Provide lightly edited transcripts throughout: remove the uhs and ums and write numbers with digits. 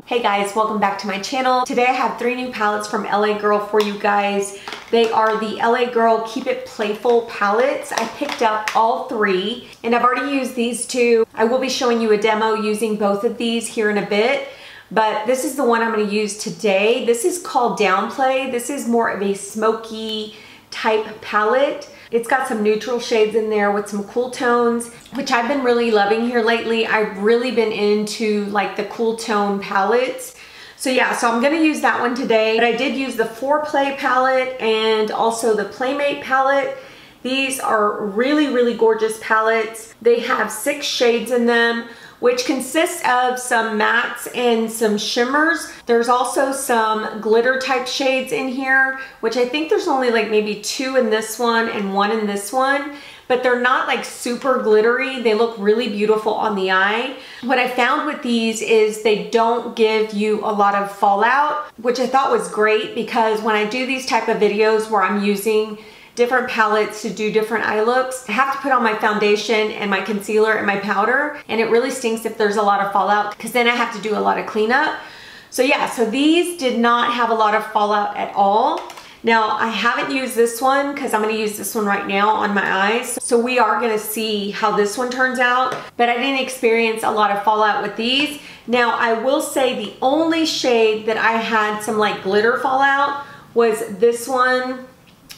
Hey guys, welcome back to my channel. Today I have 3 new palettes from LA Girl for you guys. They are the LA Girl Keep It Playful palettes. I picked up all 3 and I've already used these 2. I will be showing you a demo using both of these here in a bit, but this is the one I'm going to use today. This is called Downplay. This is more of a smoky type palette. It's got some neutral shades in there with some cool tones, which I've been really loving here lately. I've really been into like the cool tone palettes. So yeah, so I'm gonna use that one today. But I did use the FOREPLAY palette and also the PLAYMATE palette. These are really, really gorgeous palettes. They have 6 shades in them, which consists of some mattes and some shimmers. There's also some glitter type shades in here, which I think there's only like maybe 2 in this one and 1 in this one, but they're not like super glittery. They look really beautiful on the eye. What I found with these is they don't give you a lot of fallout, which I thought was great because when I do these type of videos where I'm using different palettes to do different eye looks, I have to put on my foundation and my concealer and my powder, and it really stinks if there's a lot of fallout because then I have to do a lot of cleanup. So yeah, so these did not have a lot of fallout at all. Now I haven't used this one because I'm going to use this one right now on my eyes, so we are going to see how this one turns out, but I didn't experience a lot of fallout with these. Now I will say the only shade that I had some like glitter fallout was this one.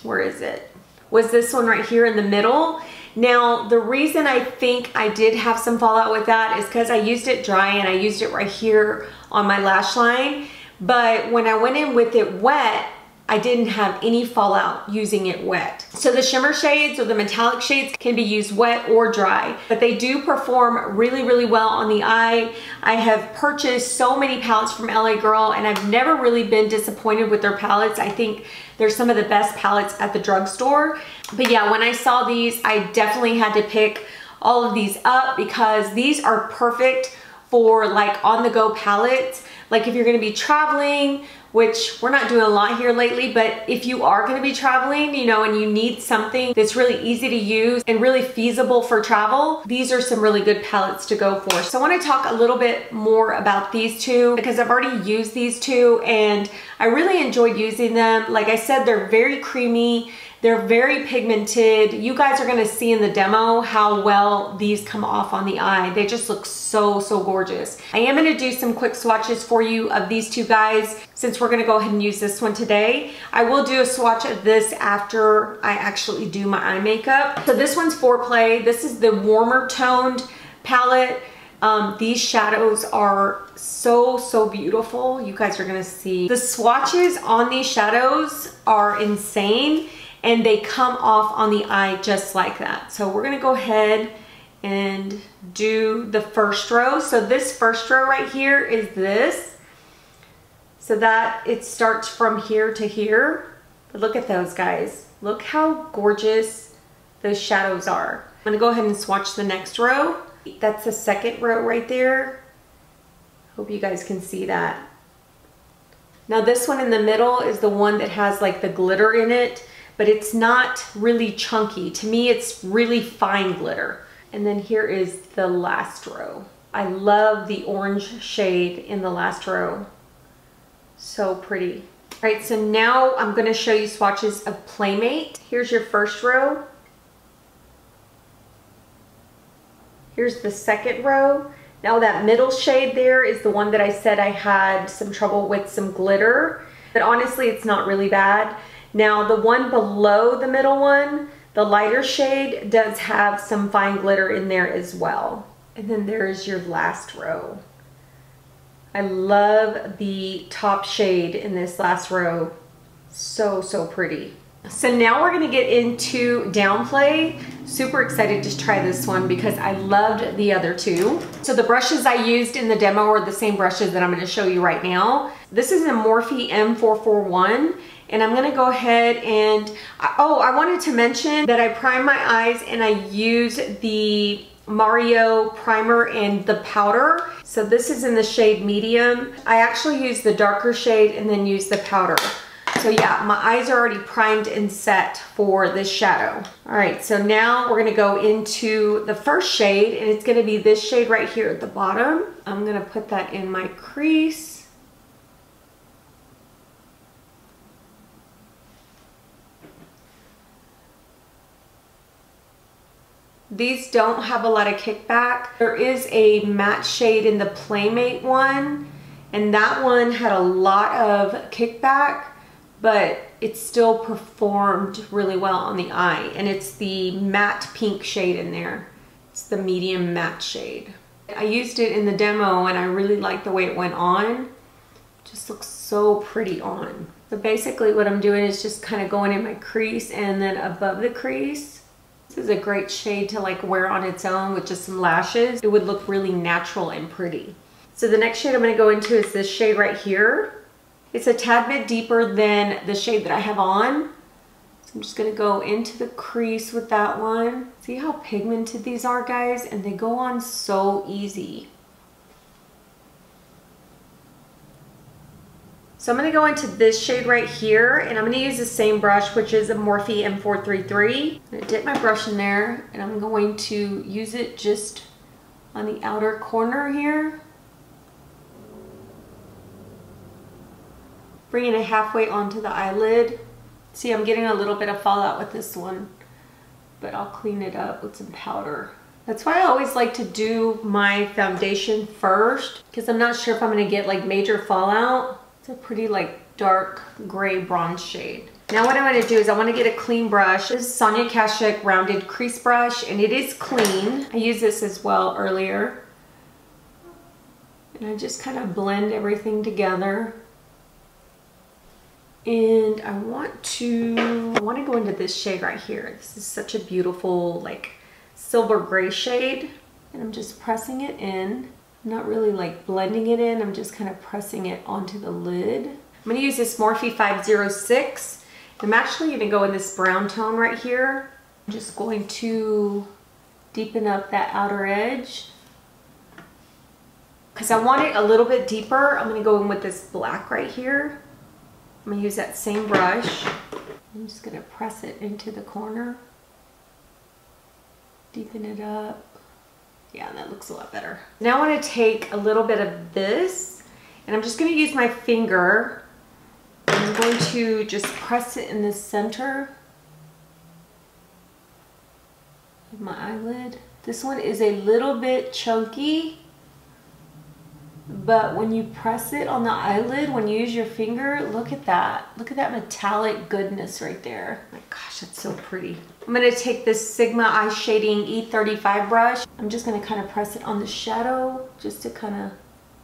Where is it? Was this one right here in the middle. Now, the reason I think I did have some fallout with that is because I used it dry and I used it right here on my lash line. But when I went in with it wet, I didn't have any fallout using it wet. So the shimmer shades or the metallic shades can be used wet or dry, but they do perform really, really well on the eye. I have purchased so many palettes from LA Girl and I've never really been disappointed with their palettes. I think they're some of the best palettes at the drugstore. But yeah, when I saw these, I definitely had to pick all of these up because these are perfect for like on-the-go palettes. Like if you're gonna be traveling, which we're not doing a lot here lately, but if you are gonna be traveling, you know, and you need something that's really easy to use and really feasible for travel, these are some really good palettes to go for. So I wanna talk a little bit more about these 2 because I've already used these 2 and I really enjoyed using them. Like I said, they're very creamy. They're very pigmented. You guys are gonna see in the demo how well these come off on the eye. They just look so, so gorgeous. I am gonna do some quick swatches for you of these 2 guys since we're gonna go ahead and use this one today. I will do a swatch of this after I actually do my eye makeup. So this one's FOREPLAY. This is the warmer toned palette. These shadows are so, so beautiful. You guys are gonna see. The swatches on these shadows are insane. And they come off on the eye just like that. So we're gonna go ahead and do the first row. So this first row right here is this. So that it starts from here to here. But look at those guys. Look how gorgeous those shadows are. I'm gonna go ahead and swatch the next row. That's the second row right there. Hope you guys can see that. Now this one in the middle is the one that has like the glitter in it, but it's not really chunky. To me, it's really fine glitter. And then here is the last row. I love the orange shade in the last row. So pretty. All right, so now I'm gonna show you swatches of PLAYMATE. Here's your first row. Here's the second row. Now that middle shade there is the one that I said I had some trouble with some glitter, but honestly, it's not really bad. Now the one below the middle one, the lighter shade, does have some fine glitter in there as well. And then there's your last row. I love the top shade in this last row. So, so pretty. So now we're gonna get into Downplay. Super excited to try this one because I loved the other 2. So the brushes I used in the demo are the same brushes that I'm gonna show you right now. This is a Morphe M441. And I'm gonna go ahead and, oh, I wanted to mention that I prime my eyes and I use the Mario primer and the powder. So this is in the shade medium. I actually use the darker shade and then use the powder. So yeah, my eyes are already primed and set for this shadow. All right, so now we're gonna go into the first shade, and it's gonna be this shade right here at the bottom. I'm gonna put that in my crease. These don't have a lot of kickback. There is a matte shade in the Playmate one, and that one had a lot of kickback, but it still performed really well on the eye. And it's the matte pink shade in there. It's the medium matte shade. I used it in the demo and I really liked the way it went on. It just looks so pretty on. So basically what I'm doing is just kind of going in my crease and then above the crease. This is a great shade to like wear on its own with just some lashes. It would look really natural and pretty. So the next shade I'm going to go into is this shade right here. It's a tad bit deeper than the shade that I have on. So I'm just going to go into the crease with that one. See how pigmented these are, guys? And they go on so easy. So I'm going to go into this shade right here, and I'm going to use the same brush, which is a Morphe M433. I'm going to dip my brush in there, and I'm going to use it just on the outer corner here. Bringing it halfway onto the eyelid. See, I'm getting a little bit of fallout with this one, but I'll clean it up with some powder. That's why I always like to do my foundation first, because I'm not sure if I'm going to get like major fallout. It's a pretty like dark gray bronze shade. Now what I'm going to do is I want to get a clean brush. This is Sonia Kashuk rounded crease brush, and it is clean. I used this as well earlier. And I just kind of blend everything together. And I want to go into this shade right here. This is such a beautiful like silver gray shade. And I'm just pressing it in. I'm not really like blending it in. I'm just kind of pressing it onto the lid. I'm going to use this Morphe 506. I'm actually going to go in this brown tone right here. I'm just going to deepen up that outer edge. Because I want it a little bit deeper, I'm going to go in with this black right here. I'm going to use that same brush. I'm just going to press it into the corner. Deepen it up. Yeah, that looks a lot better. Now I want to take a little bit of this, and I'm just going to use my finger. I'm going to just press it in the center of my eyelid. This one is a little bit chunky, but when you press it on the eyelid, when you use your finger, look at that. Look at that metallic goodness right there. Oh my gosh, that's so pretty. I'm going to take this Sigma Eye Shading E35 brush. I'm just going to kind of press it on the shadow just to kind of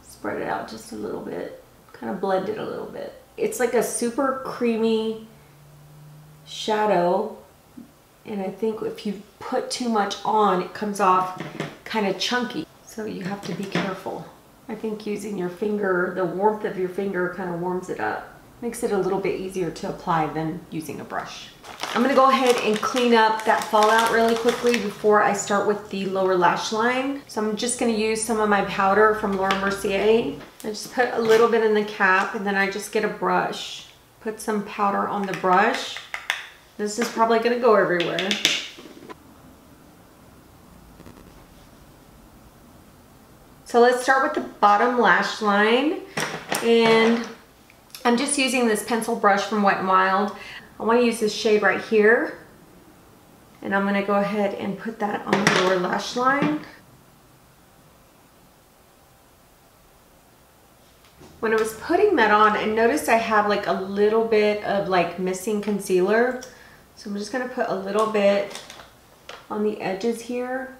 spread it out just a little bit. Kind of blend it a little bit. It's like a super creamy shadow. And I think if you put too much on, it comes off kind of chunky. So you have to be careful. I think using your finger, the warmth of your finger kind of warms it up. Makes it a little bit easier to apply than using a brush. I'm going to go ahead and clean up that fallout really quickly before I start with the lower lash line. So I'm just going to use some of my powder from Laura Mercier. I just put a little bit in the cap, and then I just get a brush. Put some powder on the brush. This is probably going to go everywhere. So let's start with the bottom lash line, and I'm just using this pencil brush from Wet n Wild. I want to use this shade right here, and I'm going to go ahead and put that on the lower lash line. When I was putting that on, I noticed I have like a little bit of like missing concealer, so I'm just going to put a little bit on the edges here.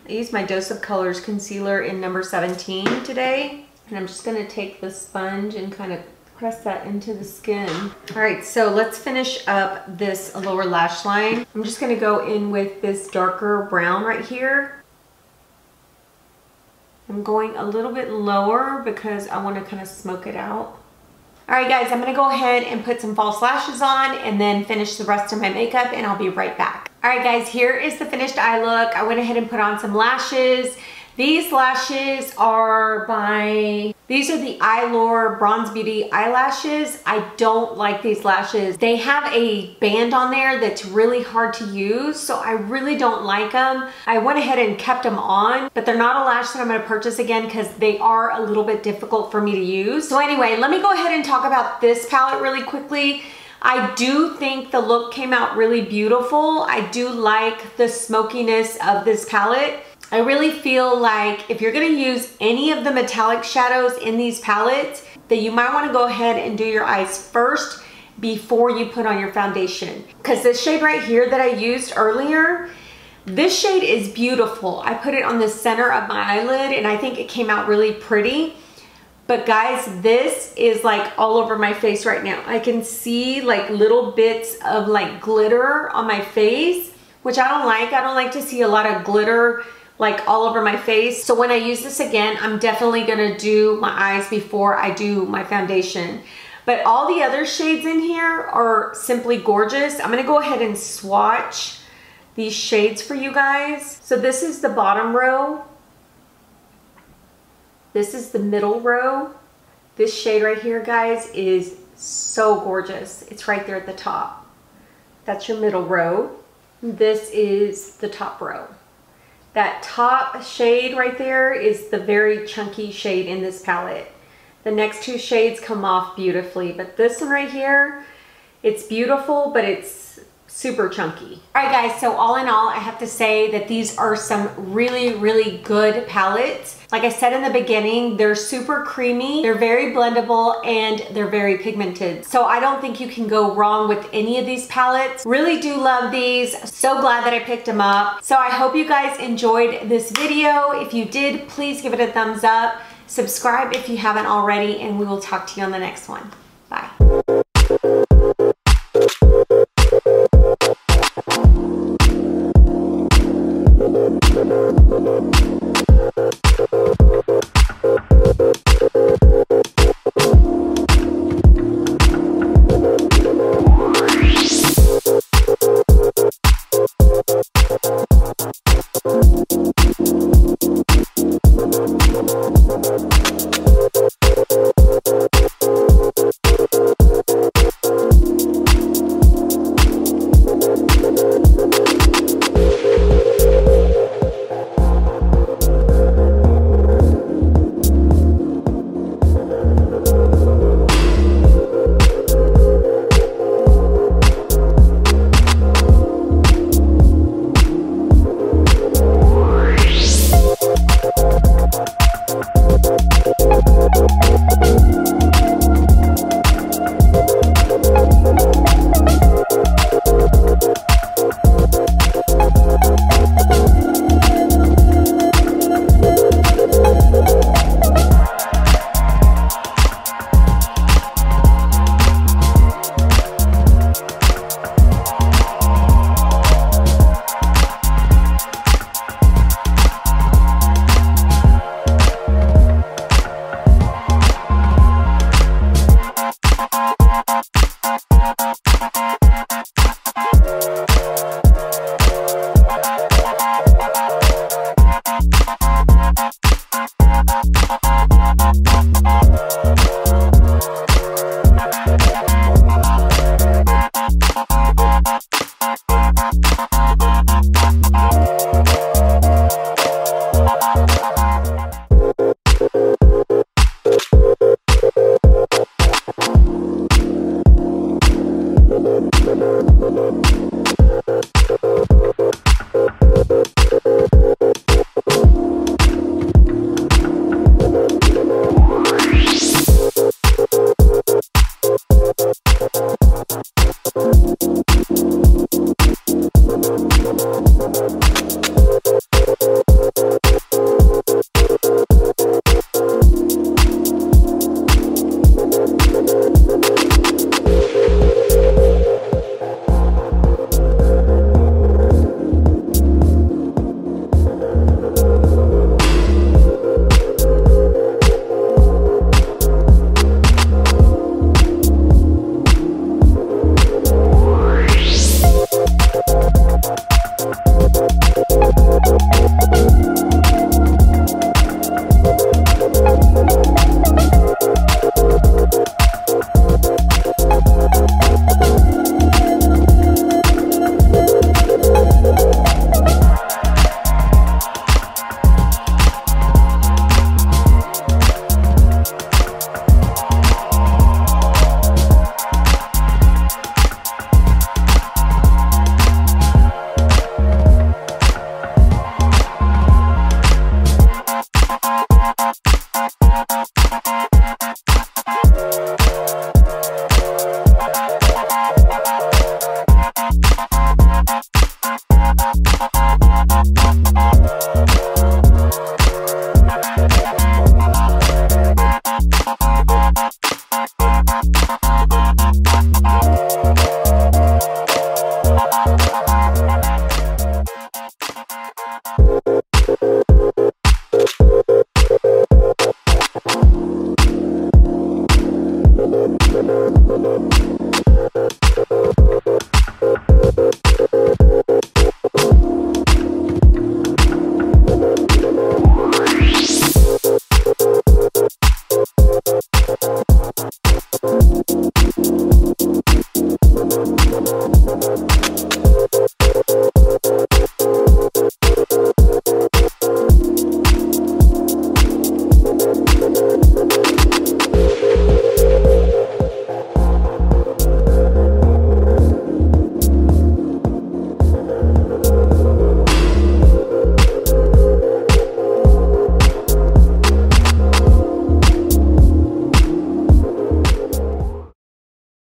I used my Dose of Colors concealer in number 17 today, and I'm just going to take the sponge and kind of press that into the skin. All right, so let's finish up this lower lash line. I'm just going to go in with this darker brown right here. I'm going a little bit lower because I want to kind of smoke it out. All right, guys, I'm going to go ahead and put some false lashes on and then finish the rest of my makeup, and I'll be right back. All right, guys, here is the finished eye look. I went ahead and put on some lashes. These lashes are these are the Eylure Bronze Beauty eyelashes. I don't like these lashes. They have a band on there that's really hard to use, so I really don't like them. I went ahead and kept them on, but they're not a lash that I'm gonna purchase again because they are a little bit difficult for me to use. So anyway, let me go ahead and talk about this palette really quickly. I do think the look came out really beautiful. I do like the smokiness of this palette. I really feel like if you're gonna use any of the metallic shadows in these palettes, that you might wanna go ahead and do your eyes first before you put on your foundation. Because this shade right here that I used earlier, this shade is beautiful. I put it on the center of my eyelid and I think it came out really pretty. But guys, this is like all over my face right now. I can see like little bits of like glitter on my face, which I don't like. I don't like to see a lot of glitter like all over my face. So when I use this again, I'm definitely gonna do my eyes before I do my foundation. But all the other shades in here are simply gorgeous. I'm gonna go ahead and swatch these shades for you guys. So this is the bottom row. This is the middle row. This shade right here, guys, is so gorgeous. It's right there at the top. That's your middle row. This is the top row. That top shade right there is the very chunky shade in this palette. The next two shades come off beautifully, but this one right here, it's beautiful, but it's super chunky. All right, guys, so all in all, I have to say that these are some really, really good palettes. Like I said in the beginning, they're super creamy, they're very blendable, and they're very pigmented. So I don't think you can go wrong with any of these palettes. Really do love these. So glad that I picked them up. So I hope you guys enjoyed this video. If you did, please give it a thumbs up. Subscribe if you haven't already, and we will talk to you on the next one. Bye.